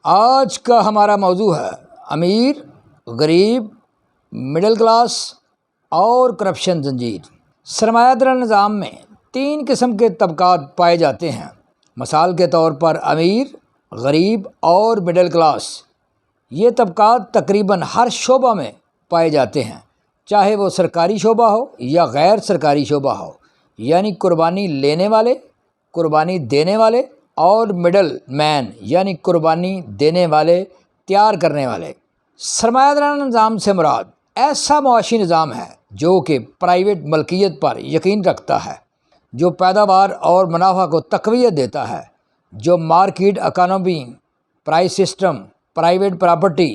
آج کا ہمارا موضوع ہے امیر، غریب، مڈل کلاس اور کرپشن زنجیر۔ سرمایہ دار نظام میں 3 قسم کے طبقات پائے جاتے ہیں، مثال کے طور پر امیر، غریب اور مڈل کلاس۔ یہ طبقات تقریباً ہر شعبہ میں پائے جاتے ہیں، چاہے وہ سرکاری شعبہ ہو یا غیر سرکاری شعبہ ہو، یعنی قربانی لینے والے، قربانی دینے والے اور مڈل مین یعنی قربانی دینے والے، تیار کرنے والے۔ سرمایہ دارانہ نظام سے مراد ایسا معاشی نظام ہے جو کہ پرائیویٹ ملکیت پر یقین رکھتا ہے، جو پیداوار اور منافع کو تقویت دیتا ہے، جو market economy, price system, private property,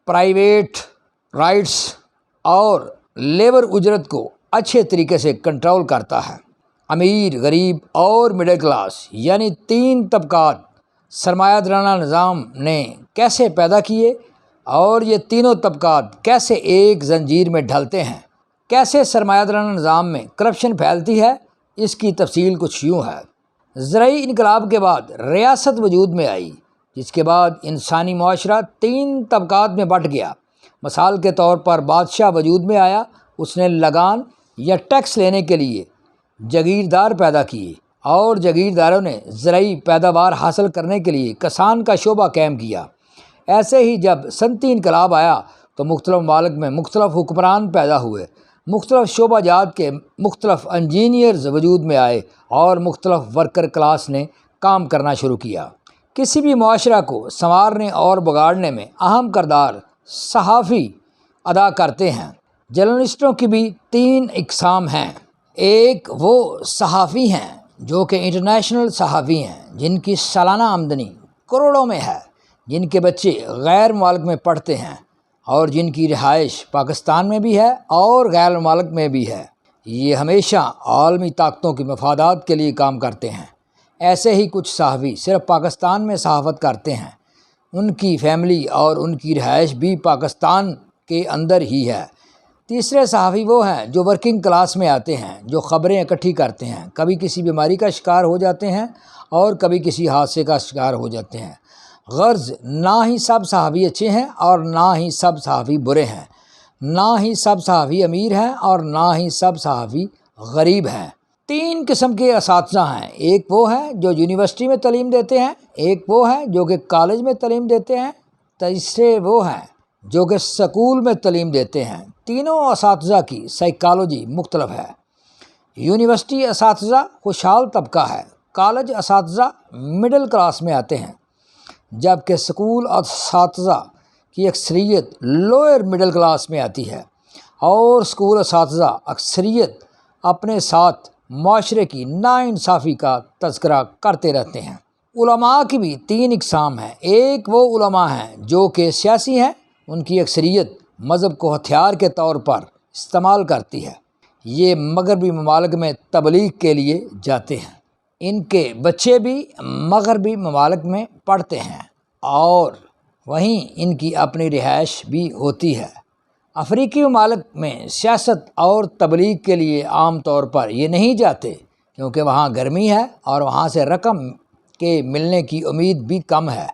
private rights اور لیبر اجرت کو اچھے طریقے سے کنٹرول کرتا ہے۔ امیر، غریب اور مڈل کلاس یعنی 3 طبقات سرمایہ دارانہ نظام نے کیسے پیدا کیے اور یہ تینوں طبقات کیسے ایک زنجیر میں ڈھلتے ہیں، کیسے سرمایہ دارانہ نظام میں کرپشن پھیلتی ہے، اس کی تفصیل کچھ یوں ہے۔ زرعی انقلاب کے بعد ریاست وجود میں آئی، جس کے بعد انسانی معاشرہ 3 طبقات میں بٹ گیا۔ مثال کے طور پر بادشاہ وجود میں آیا، اس نے لگان یا ٹیکس لینے کے لیے جاگیردار پیدا کیے اور جاگیرداروں نے زرعی پیداوار حاصل کرنے کے لیے کسان کا شعبہ قائم کیا۔ ایسے ہی جب صنعتی انقلاب آیا تو مختلف ممالک میں مختلف حکمران پیدا ہوئے، مختلف شعبہ جات کے مختلف انجینئرز وجود میں آئے اور مختلف ورکر کلاس نے کام کرنا شروع کیا۔ کسی بھی معاشرہ کو سنوارنے اور بگاڑنے میں اہم کردار صحافی ادا کرتے ہیں۔ جرنلسٹوں کی بھی 3 اقسام ہیں۔ ایک وہ صحافی ہیں جو کہ انٹرنیشنل صحافی ہیں، جن کی سالانہ آمدنی کروڑوں میں ہے، جن کے بچے غیر ممالک میں پڑھتے ہیں اور جن کی رہائش پاکستان میں بھی ہے اور غیر ممالک میں بھی ہے۔ یہ ہمیشہ عالمی طاقتوں کے مفادات کے لیے کام کرتے ہیں۔ ایسے ہی کچھ صحافی صرف پاکستان میں صحافت کرتے ہیں، ان کی فیملی اور ان کی رہائش بھی پاکستان کے اندر ہی ہے۔ تیسرے صحافی وہ ہیں جو ورکنگ کلاس میں آتے ہیں، جو خبریں اکٹھی کرتے ہیں، کبھی کسی بیماری کا شکار ہو جاتے ہیں اور کبھی کسی حادثے کا شکار ہو جاتے ہیں۔ غرض نہ ہی سب صحافی اچھے ہیں اور نہ ہی سب صحافی برے ہیں، نہ ہی سب صحافی امیر ہیں اور نہ ہی سب صحافی غریب ہیں۔ 3 قسم کے اساتذہ ہیں۔ ایک وہ ہیں جو یونیورسٹی میں تعلیم دیتے ہیں، ایک وہ ہیں جو کہ کالج میں تعلیم دیتے ہیں، تیسرے وہ ہیں جو کہ سکول میں تعلیم دیتے ہیں۔ تینوں اساتذہ کی سائیکالوجی مختلف ہے۔ یونیورسٹی اساتذہ خوشحال طبقہ ہے، کالج اساتذہ مڈل کلاس میں آتے ہیں، جبکہ سکول اساتذہ کی اکثریت لوئر مڈل کلاس میں آتی ہے، اور سکول اساتذہ اکثریت اپنے ساتھ معاشرے کی ناانصافی کا تذکرہ کرتے رہتے ہیں۔ علماء کی بھی 3 اقسام ہیں۔ ایک وہ علماء ہیں جو کہ سیاسی ہیں، ان کی اکثریت مذہب کو ہتھیار کے طور پر استعمال کرتی ہے۔ یہ مغربی ممالک میں تبلیغ کے لیے جاتے ہیں، ان کے بچے بھی مغربی ممالک میں پڑھتے ہیں اور وہیں ان کی اپنی رہائش بھی ہوتی ہے۔ افریقی ممالک میں سیاست اور تبلیغ کے لیے عام طور پر یہ نہیں جاتے، کیونکہ وہاں گرمی ہے اور وہاں سے رقم کے ملنے کی امید بھی کم ہے،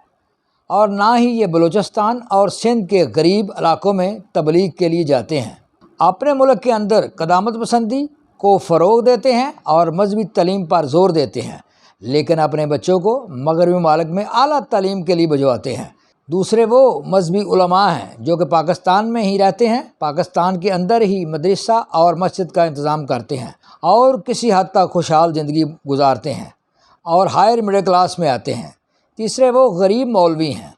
اور نہ ہی یہ بلوچستان اور سندھ کے غریب علاقوں میں تبلیغ کے لیے جاتے ہیں۔ اپنے ملک کے اندر قدامت پسندی کو فروغ دیتے ہیں اور مذہبی تعلیم پر زور دیتے ہیں، لیکن اپنے بچوں کو مغربی ممالک میں اعلیٰ تعلیم کے لیے بھجواتے ہیں۔ دوسرے وہ مذہبی علماء ہیں جو کہ پاکستان میں ہی رہتے ہیں، پاکستان کے اندر ہی مدرسہ اور مسجد کا انتظام کرتے ہیں اور کسی حد تک خوشحال زندگی گزارتے ہیں اور ہائر مڈل کلاس میں آتے ہیں۔ تیسرے وہ غریب مولوی ہیں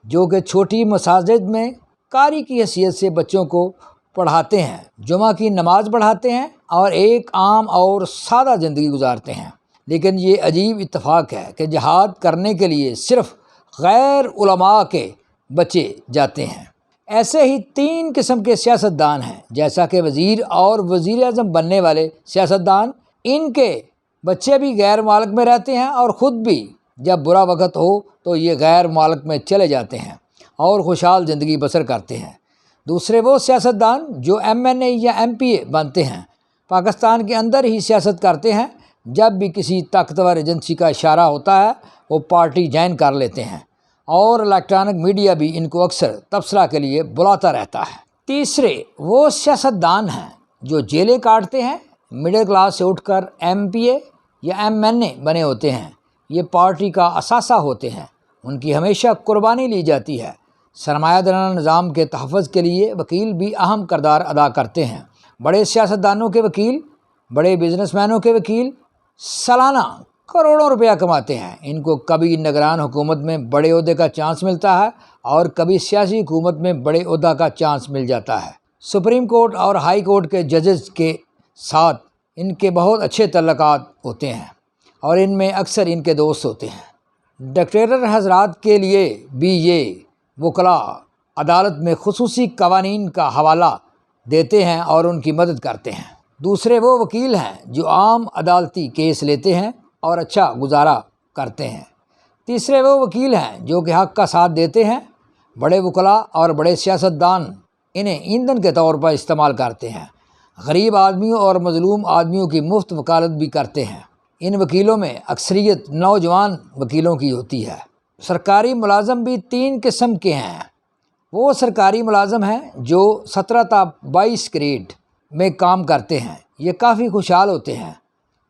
جو کہ چھوٹی مساجد میں قاری کی حیثیت سے بچوں کو پڑھاتے ہیں، جمعہ کی نماز پڑھاتے ہیں اور ایک عام اور سادہ زندگی گزارتے ہیں۔ لیکن یہ عجیب اتفاق ہے کہ جہاد کرنے کے لیے صرف غیر علماء کے بچے جاتے ہیں۔ ایسے ہی 3 قسم کے سیاستدان ہیں، جیسا کہ وزیر اور وزیر اعظم بننے والے سیاستدان، ان کے بچے بھی غیر ممالک میں رہتے ہیں اور خود بھی جب برا وقت ہو تو یہ غیر ممالک میں چلے جاتے ہیں اور خوشحال زندگی بسر کرتے ہیں۔ دوسرے وہ سیاستدان جو MNA یا MPA بنتے ہیں، پاکستان کے اندر ہی سیاست کرتے ہیں، جب بھی کسی طاقتور ایجنسی کا اشارہ ہوتا ہے وہ پارٹی جوائن کر لیتے ہیں اور الیکٹرانک میڈیا بھی ان کو اکثر تبصرہ کے لیے بلاتا رہتا ہے۔ تیسرے وہ سیاستدان ہیں جو جیلیں کاٹتے ہیں، مڈل کلاس سے اٹھ کر ایم پی اے یا ایم این اے بنے ہوتے ہیں۔ یہ پارٹی کا اثاثہ ہوتے ہیں، ان کی ہمیشہ قربانی لی جاتی ہے۔ سرمایہ دارانہ نظام کے تحفظ کے لیے وکیل بھی اہم کردار ادا کرتے ہیں۔ بڑے سیاستدانوں کے وکیل، بڑے بزنس مینوں کے وکیل سالانہ کروڑوں روپیہ کماتے ہیں۔ ان کو کبھی نگران حکومت میں بڑے عہدے کا چانس ملتا ہے اور کبھی سیاسی حکومت میں بڑے عہدہ کا چانس مل جاتا ہے۔ سپریم کورٹ اور ہائی کورٹ کے ججز کے ساتھ ان کے بہت اچھے تعلقات ہوتے ہیں اور ان میں اکثر ان کے دوست ہوتے ہیں۔ ڈکٹیٹر حضرات کے لیے بھی یہ وکلاء عدالت میں خصوصی قوانین کا حوالہ دیتے ہیں اور ان کی مدد کرتے ہیں۔ دوسرے وہ وکیل ہیں جو عام عدالتی کیس لیتے ہیں اور اچھا گزارا کرتے ہیں۔ تیسرے وہ وکیل ہیں جو کہ حق کا ساتھ دیتے ہیں۔ بڑے وکلاء اور بڑے سیاستدان انہیں ایندھن کے طور پر استعمال کرتے ہیں۔ غریب آدمیوں اور مظلوم آدمیوں کی مفت وکالت بھی کرتے ہیں۔ ان وکیلوں میں اکثریت نوجوان وکیلوں کی ہوتی ہے۔ سرکاری ملازم بھی 3 قسم کے ہیں۔ وہ سرکاری ملازم ہیں جو 17 تا 22 گریڈ میں کام کرتے ہیں۔ یہ کافی خوشحال ہوتے ہیں۔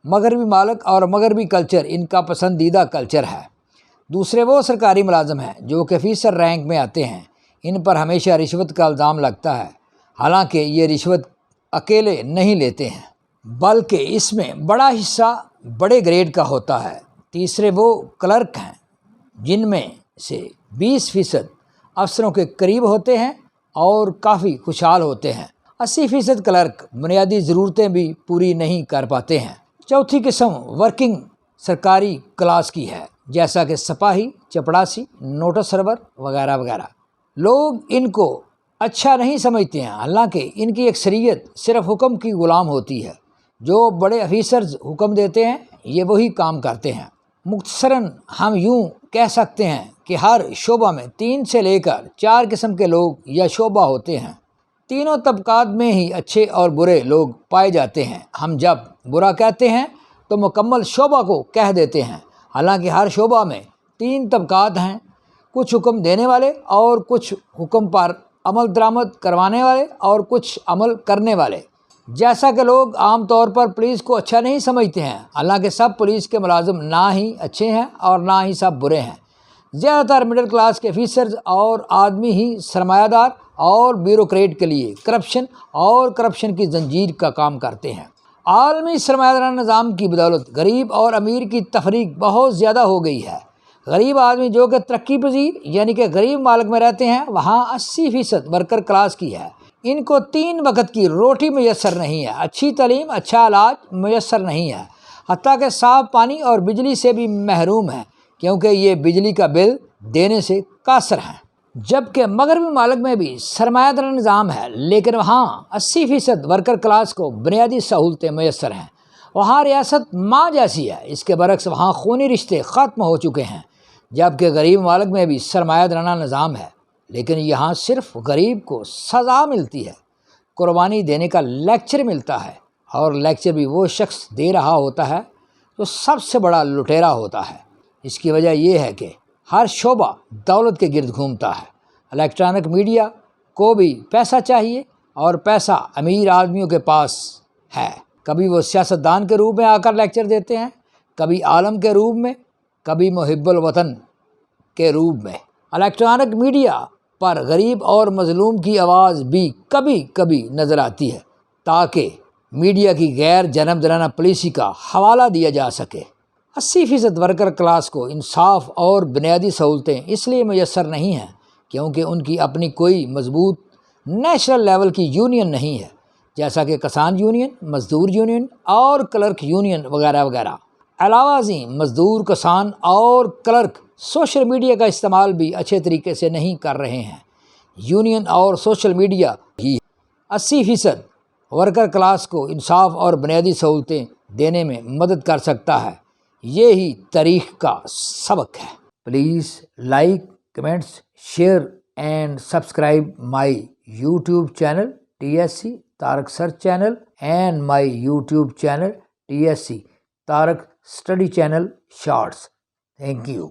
مغربی ممالک اور مغربی کلچر ان کا پسندیدہ کلچر ہے۔ دوسرے وہ سرکاری ملازم ہیں جو کہ آفیسر رینک میں آتے ہیں۔ ان پر ہمیشہ رشوت کا الزام لگتا ہے، حالانکہ یہ رشوت اکیلے نہیں لیتے ہیں بلکہ اس میں بڑا حصہ بڑے گریڈ کا ہوتا ہے۔ تیسرے وہ کلرک ہیں جن میں سے 20% افسروں کے قریب ہوتے ہیں اور کافی خوشحال ہوتے ہیں۔ 80% کلرک بنیادی ضرورتیں بھی پوری نہیں کر پاتے ہیں۔ چوتھی قسم ورکنگ سرکاری کلاس کی ہے، جیسا کہ سپاہی، چپڑاسی، نوٹس سرور وغیرہ وغیرہ۔ لوگ ان کو اچھا نہیں سمجھتے ہیں، حالانکہ ان کی اکثریت صرف حکم کی غلام ہوتی ہے۔ جو بڑے افیسرز حکم دیتے ہیں یہ وہی کام کرتے ہیں۔ مختصراً ہم یوں کہہ سکتے ہیں کہ ہر شعبہ میں 3 سے لے کر 4 قسم کے لوگ یا شعبہ ہوتے ہیں۔ تینوں طبقات میں ہی اچھے اور برے لوگ پائے جاتے ہیں۔ ہم جب برا کہتے ہیں تو مکمل شعبہ کو کہہ دیتے ہیں، حالانکہ ہر شعبہ میں 3 طبقات ہیں، کچھ حکم دینے والے اور کچھ حکم پر عمل درآمد کروانے والے اور کچھ عمل کرنے والے۔ جیسا کہ لوگ عام طور پر پولیس کو اچھا نہیں سمجھتے ہیں، حالانکہ سب پولیس کے ملازم نہ ہی اچھے ہیں اور نہ ہی سب برے ہیں۔ زیادہ تر مڈل کلاس کے افیسرز اور آدمی ہی سرمایہ دار اور بیوروکریٹ کے لیے کرپشن کی زنجیر کا کام کرتے ہیں۔ عالمی سرمایہ دارانہ نظام کی بدولت غریب اور امیر کی تفریق بہت زیادہ ہو گئی ہے۔ غریب آدمی جو کہ ترقی پذیر یعنی کہ غریب ممالک میں رہتے ہیں، وہاں 80% ورکر کلاس کی ہے۔ ان کو 3 وقت کی روٹی میسر نہیں ہے، اچھی تعلیم، اچھا علاج میسر نہیں ہے، حتیٰ کہ صاف پانی اور بجلی سے بھی محروم ہیں کیونکہ یہ بجلی کا بل دینے سے قاصر ہیں۔ جبکہ مغربی ممالک میں بھی سرمایہ دارانہ نظام ہے، لیکن وہاں 80% ورکر کلاس کو بنیادی سہولتیں میسر ہیں۔ وہاں ریاست ماں جیسی ہے۔ اس کے برعکس وہاں خونی رشتے ختم ہو چکے ہیں۔ جبکہ غریب ممالک میں بھی سرمایہ دارانہ نظام ہے، لیکن یہاں صرف غریب کو سزا ملتی ہے، قربانی دینے کا لیکچر ملتا ہے، اور لیکچر بھی وہ شخص دے رہا ہوتا ہے جو سب سے بڑا لٹیرا ہوتا ہے۔ اس کی وجہ یہ ہے کہ ہر شعبہ دولت کے گرد گھومتا ہے۔ الیکٹرانک میڈیا کو بھی پیسہ چاہیے اور پیسہ امیر آدمیوں کے پاس ہے۔ کبھی وہ سیاستدان کے روپ میں آ کر لیکچر دیتے ہیں، کبھی عالم کے روپ میں، کبھی محب الوطن کے روپ میں۔ الیکٹرانک میڈیا پر غریب اور مظلوم کی آواز بھی کبھی کبھی نظر آتی ہے تاکہ میڈیا کی غیر جانبدارانہ پالیسی کا حوالہ دیا جا سکے۔ 80% ورکر کلاس کو انصاف اور بنیادی سہولتیں اس لیے میسر نہیں ہیں کیونکہ ان کی اپنی کوئی مضبوط نیشنل لیول کی یونین نہیں ہے، جیسا کہ کسان یونین، مزدور یونین اور کلرک یونین وغیرہ وغیرہ۔ علاوہ ازیں مزدور، کسان اور کلرک سوشل میڈیا کا استعمال بھی اچھے طریقے سے نہیں کر رہے ہیں۔ یونین اور سوشل میڈیا ہی 80% ورکر کلاس کو انصاف اور بنیادی سہولتیں دینے میں مدد کر سکتا ہے۔ یہی تاریخ کا سبق ہے۔ Please like, comments, share and subscribe my YouTube channel TSC Tarak Search Channel and my YouTube channel TSC Tarak Study Channel Shorts. Thank you.